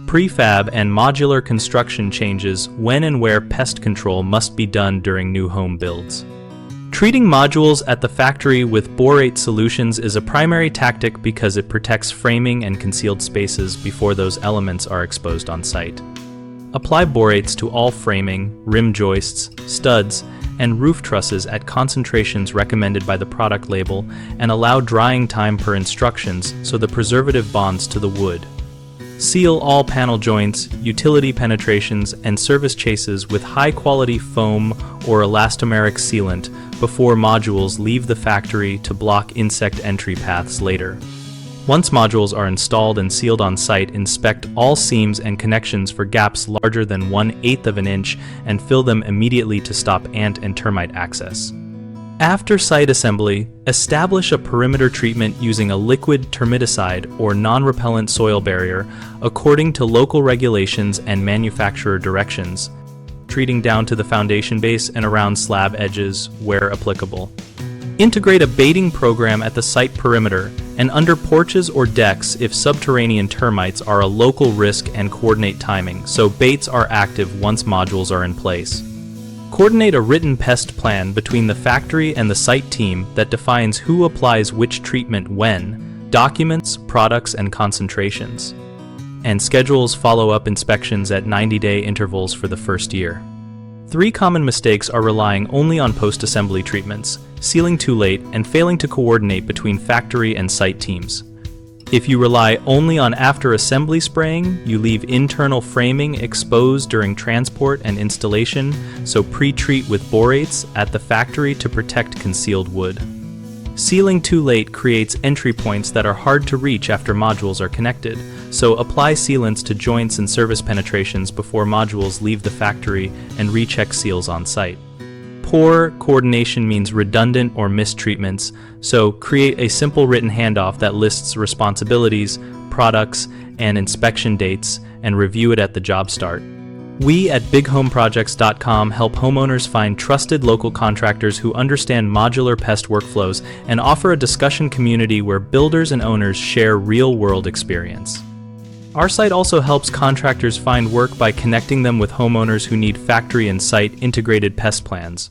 Prefab and modular construction changes when and where pest control must be done during new home builds. Treating modules at the factory with borate solutions is a primary tactic because it protects framing and concealed spaces before those elements are exposed on site. Apply borates to all framing, rim joists, studs, and roof trusses at concentrations recommended by the product label and allow drying time per instructions so the preservative bonds to the wood. Seal all panel joints, utility penetrations, and service chases with high-quality foam or elastomeric sealant before modules leave the factory to block insect entry paths later. Once modules are installed and sealed on site, inspect all seams and connections for gaps larger than 1/8 of an inch and fill them immediately to stop ant and termite access. After site assembly, establish a perimeter treatment using a liquid termiticide or non-repellent soil barrier according to local regulations and manufacturer directions, treating down to the foundation base and around slab edges where applicable. Integrate a baiting program at the site perimeter and under porches or decks if subterranean termites are a local risk, and coordinate timing so baits are active once modules are in place. Coordinate a written pest plan between the factory and the site team that defines who applies which treatment when, documents, products, and concentrations, and schedules follow-up inspections at 90-day intervals for the first year. 3 common mistakes are relying only on post-assembly treatments, sealing too late, and failing to coordinate between factory and site teams. If you rely only on after-assembly spraying, you leave internal framing exposed during transport and installation, so pre-treat with borates at the factory to protect concealed wood. Sealing too late creates entry points that are hard to reach after modules are connected, so apply sealants to joints and service penetrations before modules leave the factory and recheck seals on site. Poor coordination means redundant or missed treatments, so create a simple written handoff that lists responsibilities, products, and inspection dates, and review it at the job start. We at BigHomeProjects.com help homeowners find trusted local contractors who understand modular pest workflows and offer a discussion community where builders and owners share real-world experience. Our site also helps contractors find work by connecting them with homeowners who need factory and site integrated pest plans.